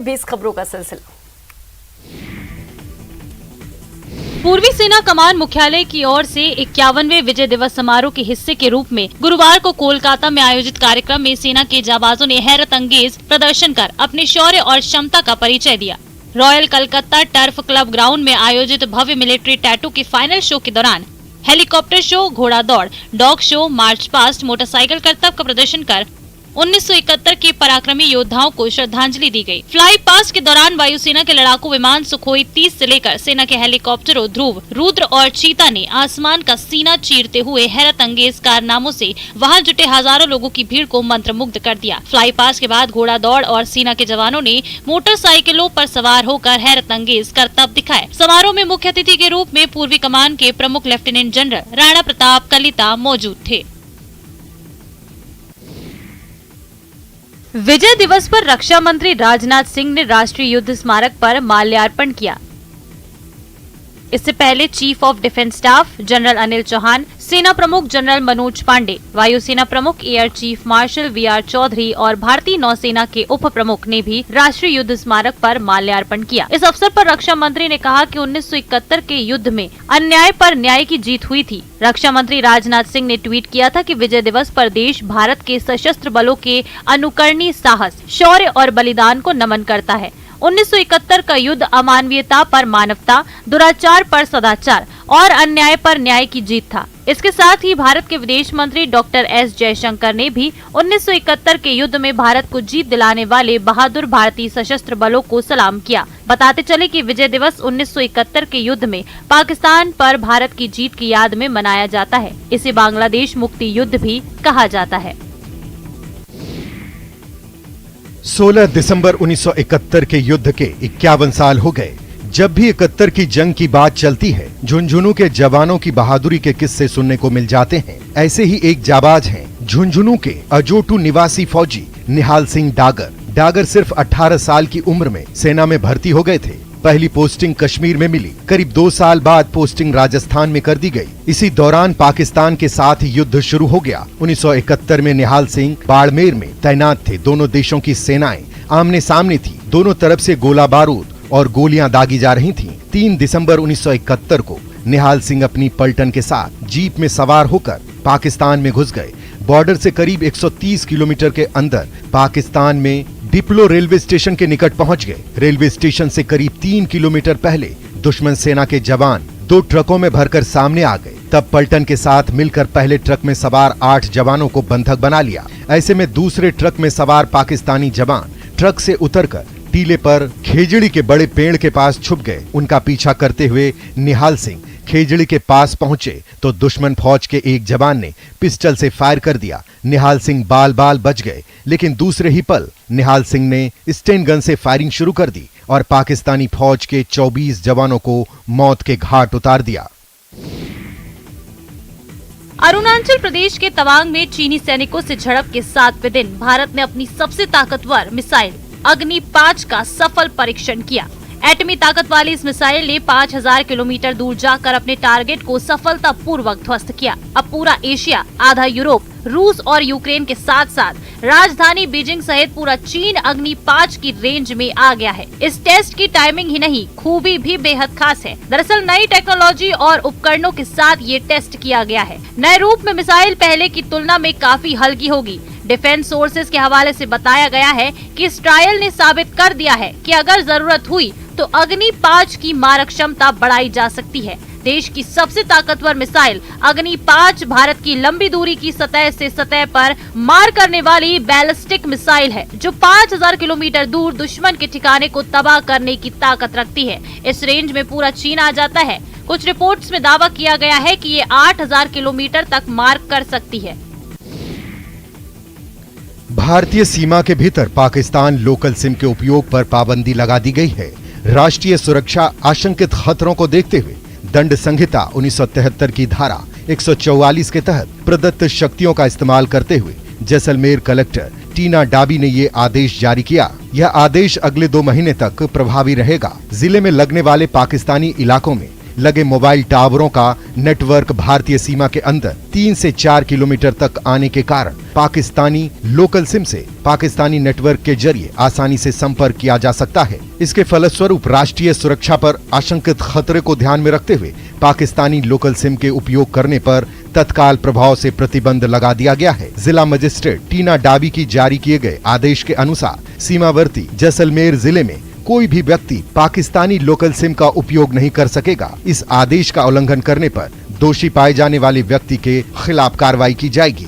20 खबरों का सिलसिला। पूर्वी सेना कमान मुख्यालय की ओर से 51वें विजय दिवस समारोह के हिस्से के रूप में गुरुवार को कोलकाता में आयोजित कार्यक्रम में सेना के जाबाजों ने हैरत अंगेज प्रदर्शन कर अपने शौर्य और क्षमता का परिचय दिया। Royal Calcutta turf club ground में आयोजित भव्य मिलिट्री टैटू के फाइनल शो के दौरान हेलीकॉप्टर शो, घोड़ा दौड़, dog show, march past, motorcycle करतब का प्रदर्शन कर 1971 के पराक्रमी योद्धाओं को श्रद्धांजलि दी गई। फ्लाई पास्ट के दौरान वायुसेना के लड़ाकू विमान सुखोई 30 से लेकर सेना के हेलीकॉप्टरों ध्रुव, रुद्र और चीता ने आसमान का सीना चीरते हुए हैरत अंगेज कारनामों से वहां जुटे हजारों लोगों की भीड़ को मंत्रमुग्ध कर दिया। फ्लाई पास्ट के बाद घोड़ा दौड़ और सेना के जवानों ने मोटरसाइकिलों पर सवार होकर हैरत अंगेज करतब दिखाए। समारोह में मुख्य अतिथि के रूप में पूर्वी कमान के प्रमुख लेफ्टिनेंट जनरल राणा प्रताप कलिता मौजूद थे। विजय दिवस पर रक्षा मंत्री राजनाथ सिंह ने राष्ट्रीय युद्ध स्मारक पर माल्यार्पण किया। इससे पहले chief of defence staff general Anil Chauhan, सेना प्रमुख जनरल मनोज पांडे, वायुसेना प्रमुख air chief marshal VR Chaudhary और भारतीय नौसेना के उप प्रमुख ने भी राष्ट्रीय युद्ध स्मारक पर माल्यार्पण किया। इस अवसर पर रक्षा मंत्री ने कहा कि 1971 के युद्ध में अन्याय पर न्याय की जीत हुई थी। रक्षा मंत्री राजनाथ सिंह ने ट्वीट किया था कि विजय दिवस पर देश भारत के सशस्त्र बलों के अनुकरणीय साहस, शौर्य और बलिदान को नमन करता है। 1971 का युद्ध अमानवीयता पर मानवता, दुराचार पर सदाचार और अन्याय पर न्याय की जीत था। इसके साथ ही भारत के विदेश मंत्री डॉक्टर एस जयशंकर ने भी 1971 के युद्ध में भारत को जीत दिलाने वाले बहादुर भारतीय सशस्त्र बलों को सलाम किया। बताते चले कि विजय दिवस 1971 के युद्ध में पाकिस्तान पर भारत की जीत की याद में मनाया जाता है। इसे बांग्लादेश मुक्ति युद्ध भी कहा जाता है। 16 दिसंबर 1971 के युद्ध के 51 साल हो गए। जब भी 71 की जंग की बात चलती है, झुंझुनू के जवानों की बहादुरी के किस्से सुनने को मिल जाते हैं। ऐसे ही एक जाबाज हैं झुंझुनू के अजोटू निवासी फौजी निहाल सिंह डागर। डागर सिर्फ 18 साल की उम्र में सेना में भर्ती हो गए थे। पहली पोस्टिंग कश्मीर में मिली। करीब 2 साल बाद पोस्टिंग राजस्थान में कर दी गई। इसी दौरान पाकिस्तान के साथ युद्ध शुरू हो गया। 1971 में निहाल सिंह बाड़मेर में तैनात थे। दोनों देशों की सेनाएं आमने सामने थी। दोनों तरफ से गोला बारूद और गोलियां दागी जा रही थीं। 3 दिसंबर 1971 को निहाल सिंह अपनी पलटन के साथ जीप में सवार होकर पाकिस्तान में घुस गए। बॉर्डर से करीब 130 किलोमीटर के अंदर पाकिस्तान में डिप्लो रेलवे स्टेशन के निकट पहुंच गए। रेलवे स्टेशन से करीब 3 किलोमीटर पहले दुश्मन सेना के जवान 2 ट्रकों में भरकर सामने आ गए। तब पलटन के साथ मिलकर पहले ट्रक में सवार 8 जवानों को बंधक बना लिया। ऐसे में दूसरे ट्रक में सवार पाकिस्तानी जवान ट्रक से उतरकर टीले पर खेजड़ी के बड़े पेड़ के पास छुप गए। उनका पीछा करते हुए निहाल सिंह खेजड़ी के पास पहुंचे तो दुश्मन फौज के एक जवान ने पिस्टल से फायर कर दिया। निहाल सिंह बाल बाल बच गए, लेकिन दूसरे ही पल निहाल सिंह ने स्टेन गन से फायरिंग शुरू कर दी और पाकिस्तानी फौज के 24 जवानों को मौत के घाट उतार दिया। अरुणाचल प्रदेश के तवांग में चीनी सैनिकों से झड़प के 7वें दिन भारत ने अपनी सबसे ताकतवर मिसाइल अग्नि 5 का सफल परीक्षण किया। एटमी ताकत वाली इस मिसाइल ने 5000 किलोमीटर दूर जाकर अपने टारगेट को सफलतापूर्वक ध्वस्त किया। अब पूरा एशिया, आधा यूरोप, रूस और यूक्रेन के साथ साथ राजधानी बीजिंग सहित पूरा चीन अग्नि 5 की रेंज में आ गया है। इस टेस्ट की टाइमिंग ही नहीं, खूबी भी बेहद खास है। दरअसल नई टेक्नोलॉजी और उपकरणों के साथ ये टेस्ट किया गया है। नए रूप में मिसाइल पहले की तुलना में काफी हल्की होगी। डिफेंस सोर्सेज के हवाले से बताया गया है कि इस ट्रायल ने साबित कर दिया है कि अगर जरूरत हुई तो अग्नि 5 की मारक क्षमता बढ़ाई जा सकती है। देश की सबसे ताकतवर मिसाइल अग्नि 5 भारत की लंबी दूरी की सतह से सतह पर मार करने वाली बैलिस्टिक मिसाइल है, जो 5000 किलोमीटर दूर दुश्मन के ठिकाने को तबाह करने की ताकत रखती है। इस रेंज में पूरा चीन आ जाता है। कुछ रिपोर्ट्स में दावा किया गया है कि ये 8000 किलोमीटर तक मार कर सकती है। भारतीय सीमा के भीतर पाकिस्तान लोकल सिम के उपयोग पर पाबंदी लगा दी गई है। राष्ट्रीय सुरक्षा आशंकित खतरों को देखते हुए दंड संहिता 1973 की धारा 144 के तहत प्रदत्त शक्तियों का इस्तेमाल करते हुए जैसलमेर कलेक्टर टीना डाबी ने ये आदेश जारी किया। यह आदेश अगले 2 महीने तक प्रभावी रहेगा। जिले में लगने वाले पाकिस्तानी इलाकों में लगे मोबाइल टावरों का नेटवर्क भारतीय सीमा के अंदर 3 से 4 किलोमीटर तक आने के कारण पाकिस्तानी लोकल सिम से पाकिस्तानी नेटवर्क के जरिए आसानी से संपर्क किया जा सकता है। इसके फलस्वरूप राष्ट्रीय सुरक्षा पर आशंकित खतरे को ध्यान में रखते हुए पाकिस्तानी लोकल सिम के उपयोग करने पर तत्काल प्रभाव से प्रतिबंध लगा दिया गया है। जिला मजिस्ट्रेट टीना डाबी की जारी किए गए आदेश के अनुसार सीमावर्ती जैसलमेर जिले में कोई भी व्यक्ति पाकिस्तानी लोकल सिम का उपयोग नहीं कर सकेगा। इस आदेश का उल्लंघन करने पर दोषी पाए जाने वाले व्यक्ति के खिलाफ कार्रवाई की जाएगी।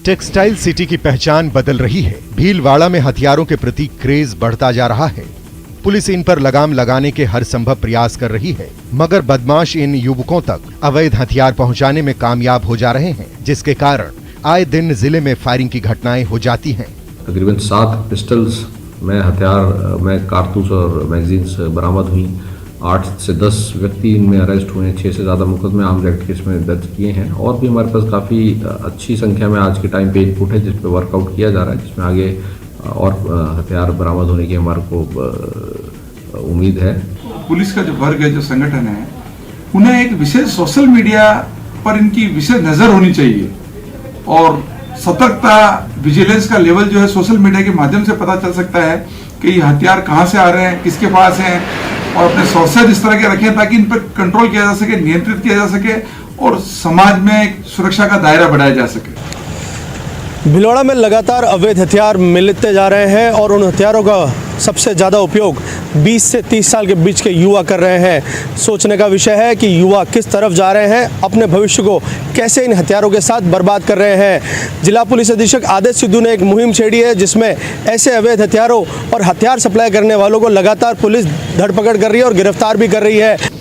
टेक्सटाइल सिटी की पहचान बदल रही है। भीलवाड़ा में हथियारों के प्रति क्रेज बढ़ता जा रहा है। पुलिस इन पर लगाम लगाने के हर संभव प्रयास कर रही है, मगर बदमाश इन युवकों तक अवैध हथियार पहुंचाने में कामयाब हो जा रहे हैं, जिसके कारण आए दिन जिले में फायरिंग की घटनाएं हो जाती हैं। तकरीबन 7 पिस्टल्स में हथियार में कारतूस और मैगजीन्स बरामद हुई। 8 से 10 व्यक्ति इनमें अरेस्ट हुए हैं। 6 से ज़्यादा मुकदमे आर्म्स एक्ट केस में दर्ज किए हैं और भी हमारे पास काफ़ी अच्छी संख्या में आज के टाइम पे इनपुट है, जिस पे वर्कआउट किया जा रहा है, जिसमें आगे और हथियार बरामद होने की हमारे को उम्मीद है। पुलिस का जो वर्ग है, जो संगठन है, उन्हें एक विशेष सोशल मीडिया पर इनकी विशेष नज़र होनी चाहिए और सतर्कता, विजिलेंस का लेवल जो है सोशल मीडिया के माध्यम से पता चल सकता है कि ये हथियार कहाँ से आ रहे हैं, किसके पास हैं, और अपने सोर्सेज इस तरह के रखें ताकि इन पर कंट्रोल किया जा सके, नियंत्रित किया जा सके और समाज में सुरक्षा का दायरा बढ़ाया जा सके। भीलवाड़ा में लगातार अवैध हथियार मिलते जा रहे हैं और उन हथियारों का सबसे ज़्यादा उपयोग 20 से 30 साल के बीच के युवा कर रहे हैं। सोचने का विषय है कि युवा किस तरफ जा रहे हैं, अपने भविष्य को कैसे इन हथियारों के साथ बर्बाद कर रहे हैं। जिला पुलिस अधीक्षक आदेश सिद्धू ने एक मुहिम छेड़ी है, जिसमें ऐसे अवैध हथियारों और हथियार सप्लाई करने वालों को लगातार पुलिस धरपकड़ कर रही है और गिरफ्तार भी कर रही है।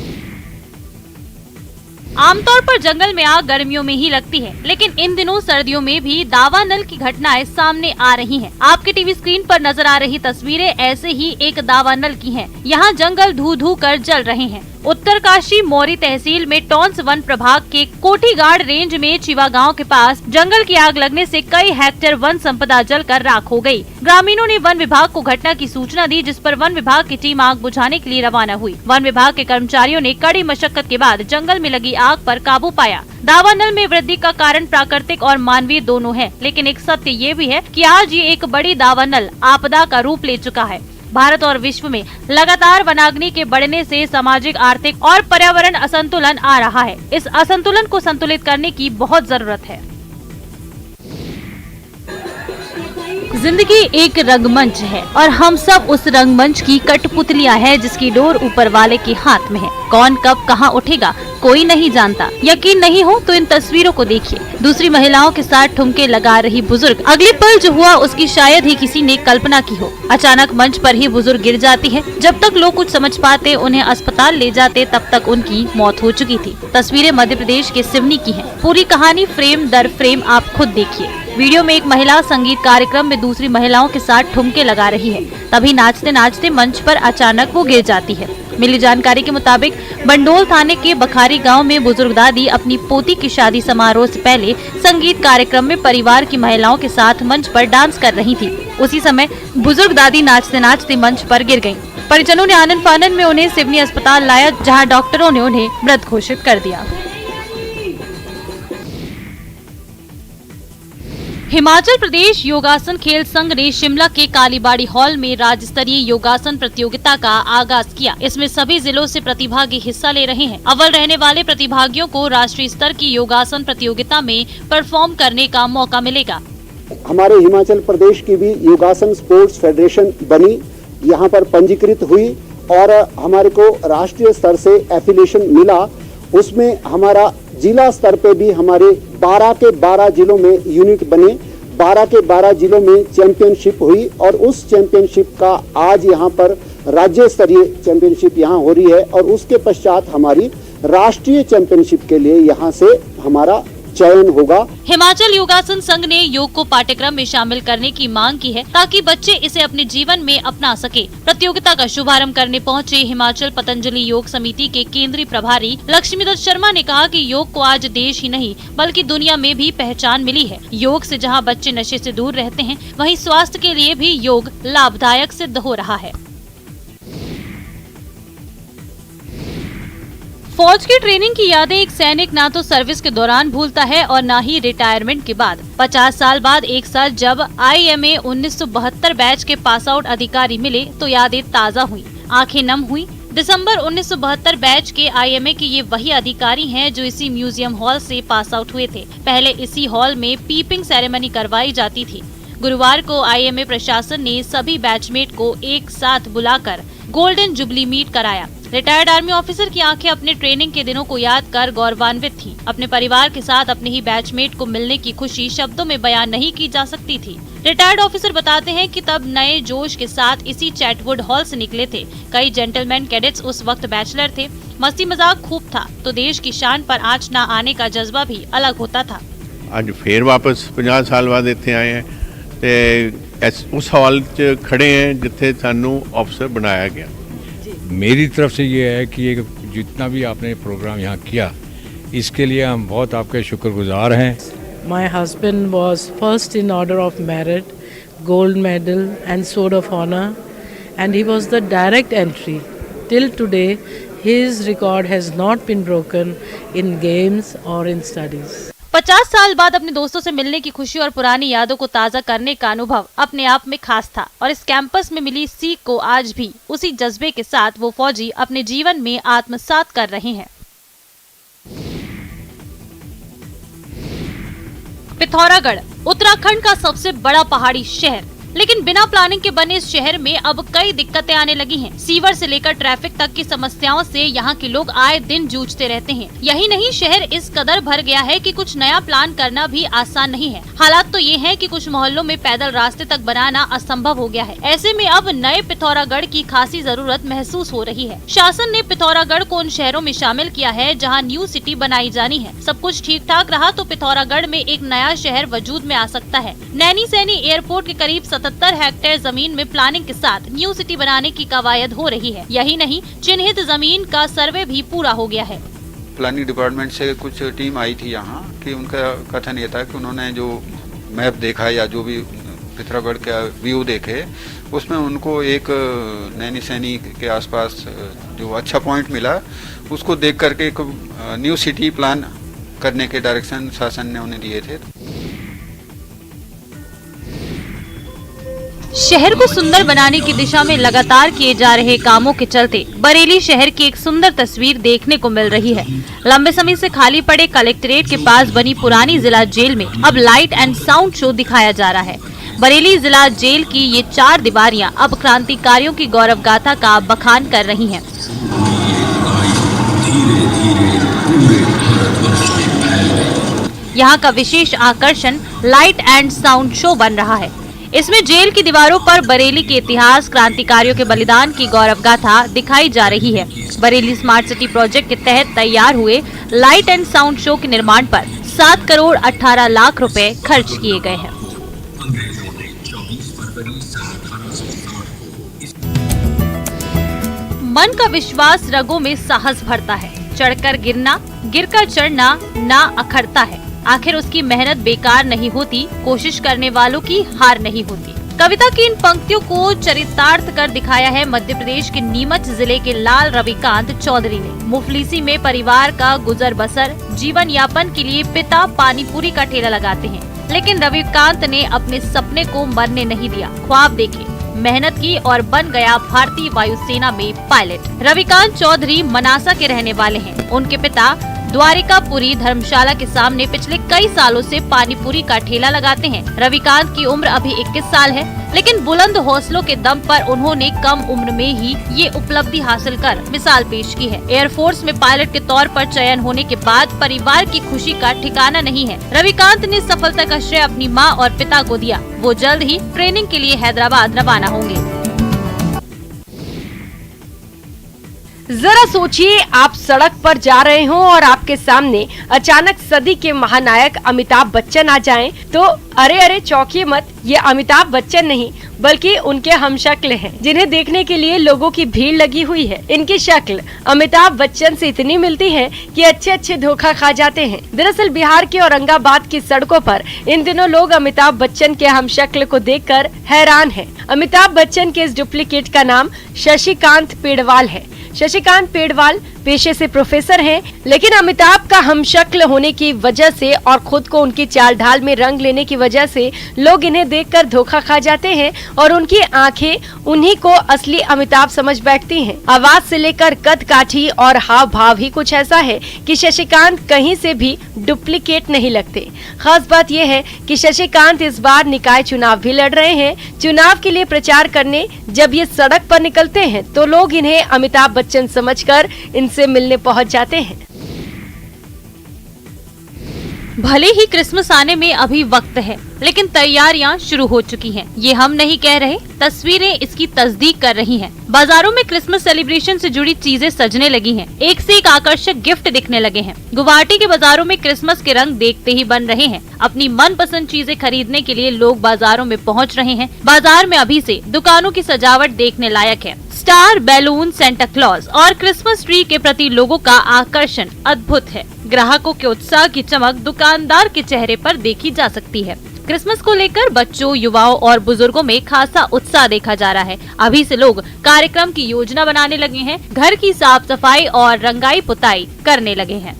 आमतौर पर जंगल में आग गर्मियों में ही लगती है, लेकिन इन दिनों सर्दियों में भी दावानल की घटनाएं सामने आ रही हैं। आपके टीवी स्क्रीन पर नजर आ रही तस्वीरें ऐसे ही एक दावानल की हैं। यहाँ जंगल धू धू कर जल रहे हैं। उत्तरकाशी मोरी तहसील में टॉन्स वन प्रभाग के कोठीगाड़ रेंज में चिवा गांव के पास जंगल की आग लगने से कई हेक्टेयर वन संपदा जलकर राख हो गई। ग्रामीणों ने वन विभाग को घटना की सूचना दी, जिस पर वन विभाग की टीम आग बुझाने के लिए रवाना हुई। वन विभाग के कर्मचारियों ने कड़ी मशक्कत के बाद जंगल में लगी आग पर काबू पाया। दावानल में वृद्धि का कारण प्राकृतिक और मानवीय दोनों है, लेकिन एक सत्य ये भी है कि आज ये एक बड़ी दावानल आपदा का रूप ले चुका है। भारत और विश्व में लगातार वनाग्नि के बढ़ने से सामाजिक, आर्थिक और पर्यावरण असंतुलन आ रहा है। इस असंतुलन को संतुलित करने की बहुत जरूरत है। जिंदगी एक रंगमंच है और हम सब उस रंगमंच की कठपुतलियां हैं, जिसकी डोर ऊपर वाले के हाथ में है। कौन कब कहां उठेगा कोई नहीं जानता। यकीन नहीं हो तो इन तस्वीरों को देखिए। दूसरी महिलाओं के साथ ठुमके लगा रही बुजुर्ग, अगले पल जो हुआ उसकी शायद ही किसी ने कल्पना की हो। अचानक मंच पर ही बुजुर्ग गिर जाती है। जब तक लोग कुछ समझ पाते, उन्हें अस्पताल ले जाते, तब तक उनकी मौत हो चुकी थी। तस्वीरें मध्य प्रदेश के सिवनी की हैं। पूरी कहानी फ्रेम दर फ्रेम आप खुद देखिए। वीडियो में एक महिला संगीत कार्यक्रम में दूसरी महिलाओं के साथ ठुमके लगा रही है। तभी नाचते नाचते मंच पर अचानक वो गिर जाती है। मिली जानकारी के मुताबिक बंडोल थाने के बखारी गांव में बुजुर्ग दादी अपनी पोती की शादी समारोह से पहले संगीत कार्यक्रम में परिवार की महिलाओं के साथ मंच पर डांस कर रही थी। उसी समय बुजुर्ग दादी नाचते नाचते मंच पर गिर गयी। परिजनों ने आनन फानन में उन्हें सिवनी अस्पताल लाया, जहाँ डॉक्टरों ने उन्हें मृत घोषित कर दिया। हिमाचल प्रदेश योगासन खेल संघ ने शिमला के कालीबाड़ी हॉल में राज्य स्तरीय योगासन प्रतियोगिता का आगाज किया। इसमें सभी जिलों से प्रतिभागी हिस्सा ले रहे हैं। अव्वल रहने वाले प्रतिभागियों को राष्ट्रीय स्तर की योगासन प्रतियोगिता में परफॉर्म करने का मौका मिलेगा। हमारे हिमाचल प्रदेश की भी योगासन स्पोर्ट्स फेडरेशन बनी, यहाँ पर पंजीकृत हुई और हमारे को राष्ट्रीय स्तर से एफिलिएशन मिला। उसमें हमारा जिला स्तर पे भी हमारे 12 के 12 जिलों में यूनिट बने। 12 के 12 जिलों में चैंपियनशिप हुई और उस चैंपियनशिप का आज यहाँ पर राज्य स्तरीय चैंपियनशिप यहाँ हो रही है और उसके पश्चात हमारी राष्ट्रीय चैंपियनशिप के लिए यहाँ से हमारा चयन होगा। हिमाचल योगासन संघ ने योग को पाठ्यक्रम में शामिल करने की मांग की है, ताकि बच्चे इसे अपने जीवन में अपना सके। प्रतियोगिता का शुभारंभ करने पहुंचे हिमाचल पतंजलि योग समिति के केंद्रीय प्रभारी लक्ष्मीदत्त शर्मा ने कहा कि योग को आज देश ही नहीं बल्कि दुनिया में भी पहचान मिली है। योग से जहां बच्चे नशे से दूर रहते हैं, वहीं स्वास्थ्य के लिए भी योग लाभदायक सिद्ध हो रहा है। फौज की ट्रेनिंग की यादें एक सैनिक ना तो सर्विस के दौरान भूलता है और ना ही रिटायरमेंट के बाद। 50 साल बाद एक साथ जब IMA 1972 बैच के पास आउट अधिकारी मिले तो यादें ताज़ा हुई, आंखें नम हुई। दिसंबर 1972 बैच के IMA के ये वही अधिकारी हैं जो इसी म्यूजियम हॉल से पास आउट हुए थे। पहले इसी हॉल में पीपिंग सेरेमनी करवाई जाती थी। गुरुवार को IMA प्रशासन ने सभी बैचमेट को एक साथ बुलाकर गोल्डन जुबली मीट कराया। रिटायर्ड आर्मी ऑफिसर की आंखें अपने ट्रेनिंग के दिनों को याद कर गौरवान्वित थी। अपने परिवार के साथ अपने ही बैचमेट को मिलने की खुशी शब्दों में बयान नहीं की जा सकती थी। रिटायर्ड ऑफिसर बताते हैं कि तब नए जोश के साथ इसी चैटवुड हॉल से निकले थे। कई जेंटलमैन कैडेट्स उस वक्त बैचलर थे। मस्ती मजाक खूब था तो देश की शान पर आंच न आने का जज्बा भी अलग होता था। ਅੱਜ ਫੇਰ ਵਾਪਸ 50 ਸਾਲ ਬਾਅਦ ਇੱਥੇ ਆਏ हैं ਤੇ उस हॉल 'ਚ खड़े हैं जिथे सानू ऑफिसर बनाया गया। मेरी तरफ से ये है कि ये जितना भी आपने प्रोग्राम यहाँ किया इसके लिए हम बहुत आपके शुक्रगुजार हैं। My husband was first in order of merit, gold medal and sword of honor, and he was the direct entry. Till today, his record has not been broken in games or in studies. 50 साल बाद अपने दोस्तों से मिलने की खुशी और पुरानी यादों को ताज़ा करने का अनुभव अपने आप में खास था और इस कैंपस में मिली सीख को आज भी उसी जज्बे के साथ वो फौजी अपने जीवन में आत्मसात कर रहे हैं। पिथौरागढ़ उत्तराखंड का सबसे बड़ा पहाड़ी शहर, लेकिन बिना प्लानिंग के बने इस शहर में अब कई दिक्कतें आने लगी हैं। सीवर से लेकर ट्रैफिक तक की समस्याओं से यहाँ के लोग आए दिन जूझते रहते हैं। यही नहीं, शहर इस कदर भर गया है कि कुछ नया प्लान करना भी आसान नहीं है। हालात तो ये हैं कि कुछ मोहल्लों में पैदल रास्ते तक बनाना असंभव हो गया है। ऐसे में अब नए पिथौरागढ़ की खासी जरूरत महसूस हो रही है। शासन ने पिथौरागढ़ को उन शहरों में शामिल किया है जहाँ न्यू सिटी बनाई जानी है। सब कुछ ठीक ठाक रहा तो पिथौरागढ़ में एक नया शहर वजूद में आ सकता है। नैनी सैनी एयरपोर्ट के करीब 77 हेक्टेयर जमीन में प्लानिंग के साथ न्यू सिटी बनाने की कवायद हो रही है। यही नहीं, चिन्हित जमीन का सर्वे भी पूरा हो गया है। प्लानिंग डिपार्टमेंट से कुछ टीम आई थी यहाँ कि उनका कथन ये था कि उन्होंने जो मैप देखा या जो भी पिथौरागढ़ का व्यू देखे उसमें उनको एक नैनी सैनी के आसपास जो अच्छा पॉइंट मिला उसको देख करके एक न्यू सिटी प्लान करने के डायरेक्शन शासन ने उन्हें दिए थे। शहर को सुंदर बनाने की दिशा में लगातार किए जा रहे कामों के चलते बरेली शहर की एक सुंदर तस्वीर देखने को मिल रही है। लंबे समय से खाली पड़े कलेक्ट्रेट के पास बनी पुरानी जिला जेल में अब लाइट एंड साउंड शो दिखाया जा रहा है। बरेली जिला जेल की ये 4 दीवारियां अब क्रांतिकारियों की गौरव गाथा का बखान कर रही हैं। यहाँ का विशेष आकर्षण लाइट एंड साउंड शो बन रहा है। इसमें जेल की दीवारों पर बरेली के इतिहास, क्रांतिकारियों के बलिदान की गौरव गाथा दिखाई जा रही है। बरेली स्मार्ट सिटी प्रोजेक्ट के तहत तैयार हुए लाइट एंड साउंड शो के निर्माण पर 7 करोड़ 18 लाख रुपए खर्च किए गए हैं। मन का विश्वास रगों में साहस भरता है। चढ़कर गिरना, गिरकर चढ़ना ना अखरता है। आखिर उसकी मेहनत बेकार नहीं होती, कोशिश करने वालों की हार नहीं होती। कविता की इन पंक्तियों को चरितार्थ कर दिखाया है मध्य प्रदेश के नीमच जिले के लाल रविकांत चौधरी ने। मुफलिसी में परिवार का गुजर बसर, जीवन यापन के लिए पिता पानीपुरी का ठेला लगाते हैं, लेकिन रविकांत ने अपने सपने को मरने नहीं दिया। ख्वाब देखे, मेहनत की और बन गया भारतीय वायुसेना में पायलट। रविकांत चौधरी मनासा के रहने वाले हैं। उनके पिता द्वारिकापुरी धर्मशाला के सामने पिछले कई सालों से पानीपुरी का ठेला लगाते हैं। रविकांत की उम्र अभी 21 साल है, लेकिन बुलंद हौसलों के दम पर उन्होंने कम उम्र में ही ये उपलब्धि हासिल कर मिसाल पेश की है। एयरफोर्स में पायलट के तौर पर चयन होने के बाद परिवार की खुशी का ठिकाना नहीं है। रविकांत ने सफलता का श्रेय अपनी मां और पिता को दिया। वो जल्द ही ट्रेनिंग के लिए हैदराबाद रवाना होंगे। जरा सोचिए, आप सड़क पर जा रहे हो और आपके सामने अचानक सदी के महानायक अमिताभ बच्चन आ जाएं, तो अरे चौंकिए मत, ये अमिताभ बच्चन नहीं बल्कि उनके हमशक्ल हैं, जिन्हें देखने के लिए लोगों की भीड़ लगी हुई है। इनकी शक्ल अमिताभ बच्चन से इतनी मिलती है कि अच्छे धोखा खा जाते हैं। दरअसल बिहार के औरंगाबाद की सड़कों पर इन दिनों लोग अमिताभ बच्चन के हमशक्ल को देखकर हैरान हैं। अमिताभ बच्चन के इस डुप्लीकेट का नाम शशिकांत पेड़वाल है। शशिकांत पेड़वाल पेशे से प्रोफेसर हैं, लेकिन अमिताभ का हमशक्ल होने की वजह से और खुद को उनकी चाल ढाल में रंग लेने की वजह से लोग इन्हें देखकर धोखा खा जाते हैं और उनकी आंखें उन्हीं को असली अमिताभ समझ बैठती हैं। आवाज से लेकर कद काठी और हाव भाव ही कुछ ऐसा है कि शशिकांत कहीं से भी डुप्लीकेट नहीं लगते। खास बात यह है कि शशिकांत इस बार निकाय चुनाव भी लड़ रहे हैं। चुनाव के लिए प्रचार करने जब ये सड़क पर निकलते हैं तो लोग इन्हें अमिताभ बच्चन समझकर इनसे मिलने पहुंच जाते हैं। भले ही क्रिसमस आने में अभी वक्त है, लेकिन तैयारियां शुरू हो चुकी हैं। ये हम नहीं कह रहे, तस्वीरें इसकी तस्दीक कर रही हैं। बाजारों में क्रिसमस सेलिब्रेशन से जुड़ी चीजें सजने लगी हैं। एक से एक आकर्षक गिफ्ट दिखने लगे हैं। गुवाहाटी के बाजारों में क्रिसमस के रंग देखते ही बन रहे हैं। अपनी मनपसंद चीजें खरीदने के लिए लोग बाजारों में पहुंच रहे हैं। बाजार में अभी से दुकानों की सजावट देखने लायक है। स्टार, बैलून, सेंटा क्लॉज और क्रिसमस ट्री के प्रति लोगों का आकर्षण अद्भुत है। ग्राहकों के उत्साह की चमक दुकानदार के चेहरे पर देखी जा सकती है। क्रिसमस को लेकर बच्चों, युवाओं और बुजुर्गों में खासा उत्साह देखा जा रहा है। अभी से लोग कार्यक्रम की योजना बनाने लगे हैं, घर की साफ सफाई और रंगाई पुताई करने लगे हैं।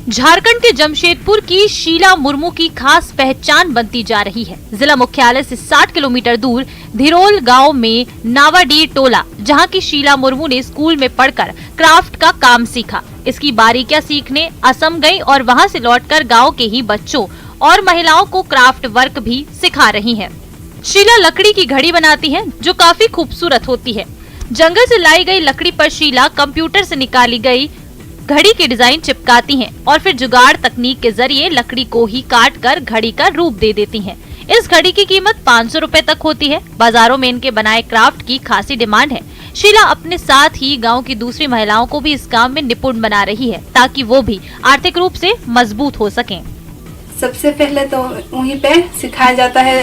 झारखंड के जमशेदपुर की शीला मुर्मू की खास पहचान बनती जा रही है। जिला मुख्यालय से 60 किलोमीटर दूर धिरोल गांव में नावाडी टोला, जहां की शीला मुर्मू ने स्कूल में पढ़कर क्राफ्ट का काम सीखा। इसकी बारीकियां सीखने असम गई और वहां से लौटकर गांव के ही बच्चों और महिलाओं को क्राफ्ट वर्क भी सिखा रही हैं। शीला लकड़ी की घड़ी बनाती है जो काफी खूबसूरत होती है। जंगल से लाई गई लकड़ी पर शीला कंप्यूटर से निकाली गई घड़ी की डिजाइन चिपकाती हैं और फिर जुगाड़ तकनीक के जरिए लकड़ी को ही काट कर घड़ी का रूप दे देती हैं। इस घड़ी की कीमत 500 रुपए तक होती है। बाजारों में इनके बनाए क्राफ्ट की खासी डिमांड है। शीला अपने साथ ही गांव की दूसरी महिलाओं को भी इस काम में निपुण बना रही है ताकि वो भी आर्थिक रूप से मजबूत हो सकें। सबसे पहले तो वहीं पे सिखाया जाता है।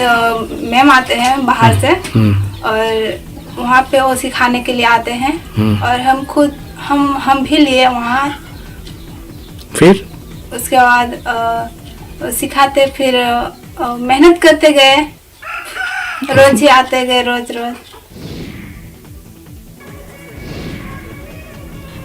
मैम आते हैं बाहर से और वहाँ पे वो सिखाने के लिए आते हैं और हम खुद हम भी लिए वहाँ। फिर उसके बाद सिखाते, फिर मेहनत करते गए, रोज ही आते गए, रोज।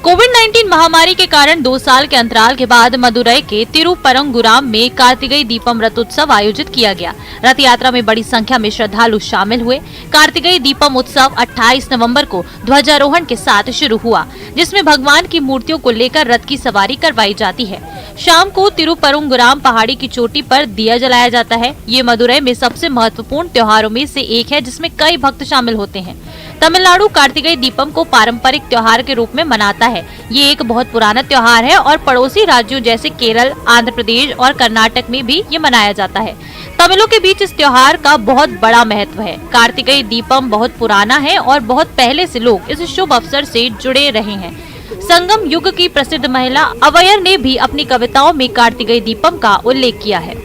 कोविड-19 महामारी के कारण 2 साल के अंतराल के बाद मदुरई के तिरुपरंगुराम में कार्तिकेय दीपम रथ उत्सव आयोजित किया गया। रथ यात्रा में बड़ी संख्या में श्रद्धालु शामिल हुए। कार्तिकेय दीपम उत्सव 28 नवंबर को ध्वजारोहण के साथ शुरू हुआ, जिसमें भगवान की मूर्तियों को लेकर रथ की सवारी करवाई जाती है। शाम को तिरुपरंगुराम पहाड़ी की चोटी पर दिया जलाया जाता है। ये मदुरई में सबसे महत्वपूर्ण त्योहारों में से एक है, जिसमें कई भक्त शामिल होते हैं। तमिलनाडु कार्तिकेय दीपम को पारंपरिक त्योहार के रूप में मनाता है। ये एक बहुत पुराना त्योहार है और पड़ोसी राज्यों जैसे केरल, आंध्र प्रदेश और कर्नाटक में भी ये मनाया जाता है। तमिलों के बीच इस त्योहार का बहुत बड़ा महत्व है। कार्तिकेय दीपम बहुत पुराना है और बहुत पहले से लोग इस शुभ अवसर से जुड़े रहे हैं। संगम युग की प्रसिद्ध महिला अवयर ने भी अपनी कविताओं में कार्तिकेय दीपम का उल्लेख किया है।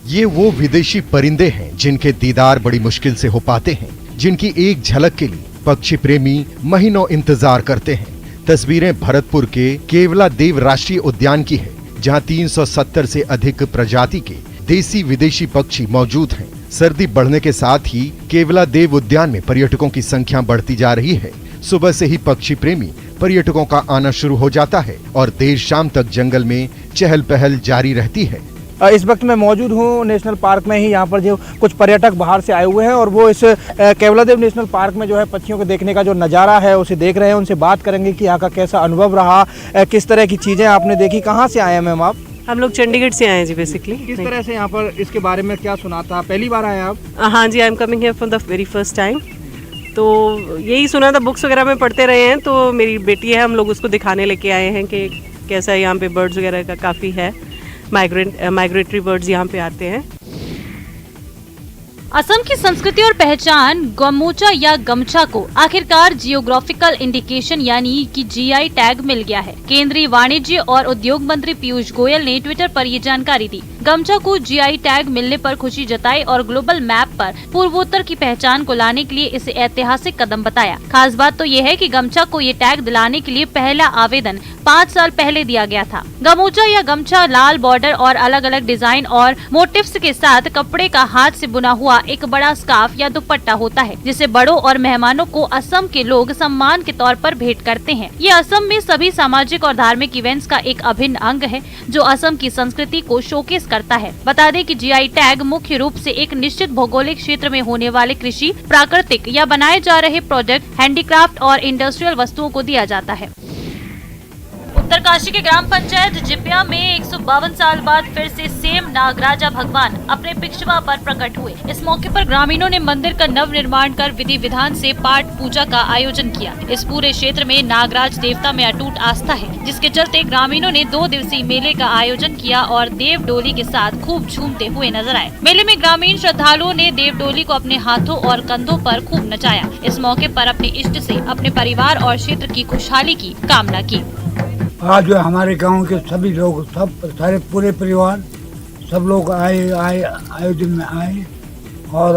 ये वो विदेशी परिंदे हैं जिनके दीदार बड़ी मुश्किल से हो पाते हैं, जिनकी एक झलक के लिए पक्षी प्रेमी महीनों इंतजार करते हैं। तस्वीरें भरतपुर के केवलादेव राष्ट्रीय उद्यान की है, जहां 370 से अधिक प्रजाति के देसी विदेशी पक्षी मौजूद हैं। सर्दी बढ़ने के साथ ही केवलादेव उद्यान में पर्यटकों की संख्या बढ़ती जा रही है। सुबह से ही पक्षी प्रेमी पर्यटकों का आना शुरू हो जाता है और देर शाम तक जंगल में चहल पहल जारी रहती है। इस वक्त मैं मौजूद हूँ नेशनल पार्क में ही। यहाँ पर जो कुछ पर्यटक बाहर से आए हुए हैं और वो इस केवलादेव नेशनल पार्क में जो है पक्षियों को देखने का जो नज़ारा है उसे देख रहे हैं। उनसे बात करेंगे कि यहाँ का कैसा अनुभव रहा, किस तरह की चीज़ें आपने देखी। कहाँ से आए हैं मैम आप? हम लोग चंडीगढ़ से आए हैं जी बेसिकली। किस तरह से यहाँ पर इसके बारे में क्या सुना था? पहली बार आए आप? हाँ जी, I am coming here for the very first time. तो यही सुना था, बुक्स वगैरह में पढ़ते रहे हैं। तो मेरी बेटी है, हम लोग उसको दिखाने लेके आए हैं कि कैसा यहाँ पे बर्ड्स वगैरह का काफ़ी है। माइग्रेटरी बर्ड्स यहाँ पे आते हैं। असम की संस्कृति और पहचान गमोचा या गमछा को आखिरकार जियोग्राफिकल इंडिकेशन यानी कि जीआई टैग मिल गया है। केंद्रीय वाणिज्य और उद्योग मंत्री पीयूष गोयल ने ट्विटर पर ये जानकारी दी। गमछा को जीआई टैग मिलने पर खुशी जताई और ग्लोबल मैप पर पूर्वोत्तर की पहचान को लाने के लिए इसे ऐतिहासिक कदम बताया। खास बात तो ये है कि गमछा को ये टैग दिलाने के लिए पहला आवेदन 5 साल पहले दिया गया था। गमोचा या गमछा लाल बॉर्डर और अलग अलग डिजाइन और मोटिव्स के साथ कपड़े का हाथ से बुना हुआ एक बड़ा स्कार्फ या दुपट्टा होता है, जिसे बड़ों और मेहमानों को असम के लोग सम्मान के तौर पर भेंट करते हैं। ये असम में सभी सामाजिक और धार्मिक इवेंट्स का एक अभिन्न अंग है, जो असम की संस्कृति को शोकेस करता है। बता दें कि जीआई टैग मुख्य रूप से एक निश्चित भौगोलिक क्षेत्र में होने वाले कृषि, प्राकृतिक या बनाए जा रहे प्रोडक्ट, हैंडीक्राफ्ट और इंडस्ट्रियल वस्तुओं को दिया जाता है। उत्तरकाशी के ग्राम पंचायत जिपिया में 152 साल बाद फिर से सेम नागराजा भगवान अपने पिछवा पर प्रकट हुए। इस मौके पर ग्रामीणों ने मंदिर का नव निर्माण कर विधि विधान से पाठ पूजा का आयोजन किया। इस पूरे क्षेत्र में नागराज देवता में अटूट आस्था है, जिसके चलते ग्रामीणों ने 2 दिवसीय मेले का आयोजन किया और देव डोली के साथ खूब झूमते हुए नजर आए। मेले में ग्रामीण श्रद्धालुओं ने देव डोली को अपने हाथों और कंधों पर खूब नचाया। इस मौके पर अपने इष्ट से अपने परिवार और क्षेत्र की खुशहाली की कामना की। आज जो हमारे गांव के सभी लोग, सब सारे पूरे परिवार, सब लोग आए आयोजन में आए और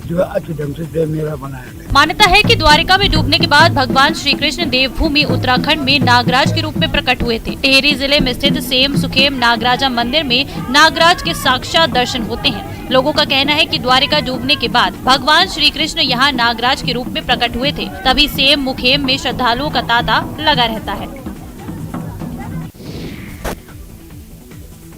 जो अच्छे ढंग से मेला बनाया गया। मान्यता है कि द्वारिका में डूबने के बाद भगवान श्री कृष्ण देवभूमि उत्तराखंड में नागराज के रूप में प्रकट हुए थे। टिहरी जिले में स्थित सेम सुखेम नागराजा मंदिर में नागराज के साक्षात दर्शन होते हैं। लोगों का कहना है कि द्वारिका डूबने के बाद भगवान श्री कृष्ण यहाँ नागराज के रूप में प्रकट हुए थे, तभी सेम मुखेम में श्रद्धालुओं का तांता लगा रहता है।